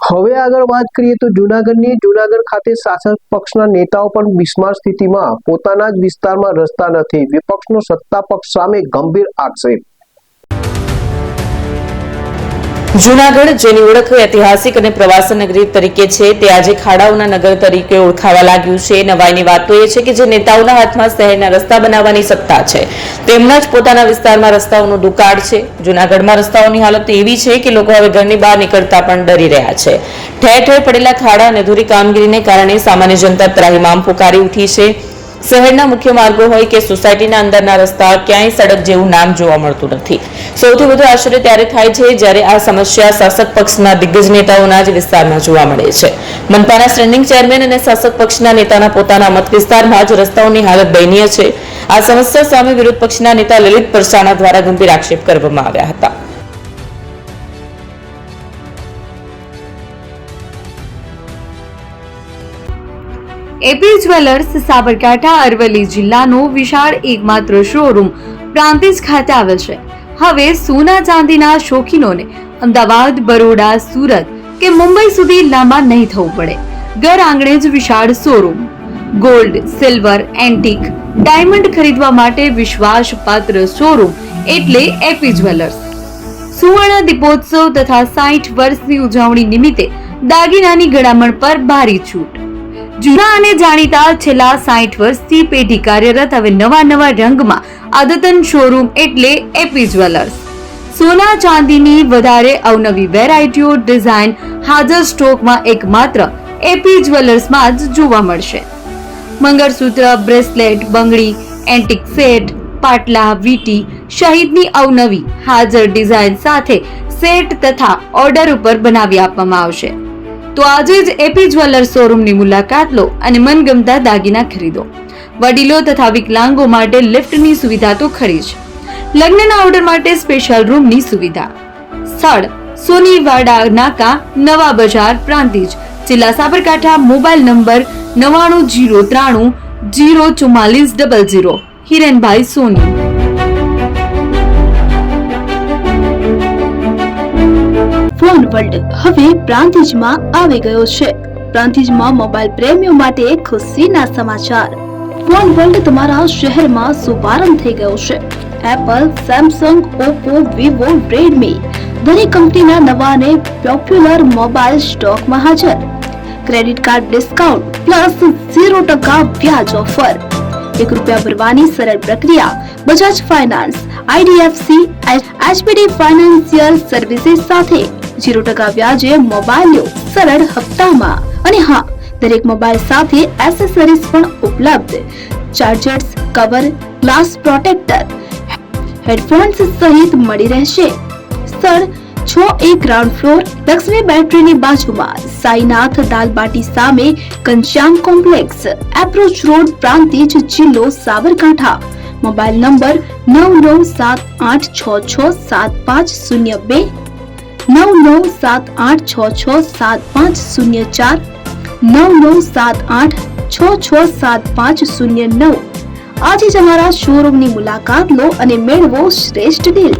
હવે આગળ વાત કરીએ તો જૂનાગઢ ખાતે શાસક પક્ષના નેતાઓ પણ બિસ્માર સ્થિતિમાં પોતાના જ વિસ્તારમાં રસ્તા નથી. વિપક્ષનો સત્તા પક્ષ સામે ગંભીર આક્ષેપ. જૂનાગઢ, જેની ઓળખ ઐતિહાસિક અને પ્રવાસન નગરી તરીકે છે, તે આજે ખાડાઓના નગર તરીકે ઓળખાવા લાગ્યું છે. નવાઈની વાત તો એ છે કે જે નેતાઓના હાથમાં શહેરના રસ્તા બનાવવાની સત્તા છે, તેમના જ પોતાના વિસ્તારમાં રસ્તાઓનો દુકાળ છે. જૂનાગઢમાં રસ્તાઓની હાલત એવી છે કે લોકો હવે ઘરની બહાર નીકળતા પણ ડરી રહ્યા છે. ઠેર ઠેર પડેલા ખાડા અને અધૂરી કામગીરીને કારણે સામાન્ય જનતા ત્રાહિમામ પુકારી ઉઠી છે. શહેરના મુખ્ય માર્ગો હોય કે સોસાયટીના અંદરના રસ્તા, ક્યાંય સડક જેવું નામ જોવા મળતું નથી. સૌથી વધુ આશ્ચર્ય ત્યારે થાય છે જ્યારે આ સમસ્યા શાસક પક્ષના દિગ્ગજ નેતાઓના જ વિસ્તારમાં જોવા મળે છે. મનપાના સ્ટેન્ડિંગ ચેરમેન અને શાસક પક્ષના નેતાના પોતાના મત વિસ્તારમાં જ રસ્તાઓની હાલત દયનીય છે. આ સમસ્યા સામે વિરોધ પક્ષના નેતા લલિત પરસાણા દ્વારા ગંભીર આક્ષેપ કરવામાં આવ્યા હતા. એપી જ્વેલર્સ સાબરકાંઠા અરવલ્લી જિલ્લાનો વિશાળ એકમાત્ર શોરૂમ પ્રાંતિજ ખાતે આવેલ છે. હવે સોના ચાંદીના શોખીનોને અમદાવાદ, બરોડા, સુરત કે મુંબઈ સુધી લાંબા નહીં થવું પડે. ઘર આંગણે જ વિશાળ showroom. Gold, silver, antique, diamond ખરીદવા માટે વિશ્વાસપાત્ર શોરૂમ એટલે એપી જ્વેલર્સ. સુવર્ણ દીપોત્સવ તથા 60 વર્ષની ઉજવણી નિમિત્તે દાગીનાની ગળામણ પર ભારી છૂટ. જૂના અને જાણીતા છેલ્લા 60 વર્ષથી પેઢી કાર્યરત હવે નવા રંગમાં અદ્યતન શોરૂમ એટલે એપી જ્વેલર્સ. સોના ચાંદીની વધારે અવનવી વેરાયટીઓ, ડિઝાઇન હાજર સ્ટોકમાં એકમાત્ર એપી જ્વેલર્સમાં જ જોવા મળશે. મંગળસૂત્ર, બ્રેસલેટ, બંગડી, એન્ટિક સેટ, પાટલા, વીટી સહિતની અવનવી હાજર ડિઝાઇન સાથે સેટ તથા ઓર્ડર ઉપર બનાવી આપવામાં આવશે. તો આજે જ એપી જ્વેલર્સ શોરૂમની મુલાકાત લો અને મનગમતા દાગીના ખરીદો. વડીલો તથા વિકલાંગો માટે લિફ્ટની સુવિધા તો ખરી જ. લગ્નના ઓર્ડર માટે સ્પેશિયલ રૂમની સુવિધા. સ્થળ સોનીવાડા નાકા, નવા બજાર, પ્રાંતિજ, જિલ્લા સાબરકાંઠા. Mobile number 9903 04400. હિરેનભાઈ સોની. ફોન વર્લ્ડ હવે પ્રાંતિજમાં આવી ગયો છે. પ્રાંતિજમાં મોબાઈલ પ્રેમીઓ માટે ખુશીના સમાચાર. ફોન વર્લ્ડ તમારા શહેરમાં શુભારંભ થઈ ગયો છે. Apple, Samsung, Oppo, Vivo, Redmi દરેક કંપનીના નવા અને પોપ્યુલર મોબાઈલ સ્ટોકમાં હાજર. ક્રેડિટ કાર્ડ ડિસ્કાઉન્ટ પ્લસ 0% વ્યાજ ઓફર. ₹1 ભરવાની સરળ પ્રક્રિયા. Bajaj finance, IDFC, HPD financial services સાથે 0% વ્યાજે મોબાઈલ લો સરળ હપ્તામાં. અને હા, દરેક મોબાઈલ સાથે એસેસરીઝ પણ ઉપલબ્ધ. Chargers, cover, glass protractor, headphones સહિત મળી રહેશે. સ્થળ 6A ગ્રાઉન્ડ ફ્લોર, લક્ષ્મી બેટરીની બાજુમાં, સાઈનાથ દાલબાટી સામે, Ghanshyam complex, approach road, Prantij, જિલ્લો સાબરકાંઠા. Mobile number 9978667502, 9978667504, 9978667509. આજે જ અમારા શોરૂમની મુલાકાત લો અને મેળવો શ્રેષ્ઠ ડીલ.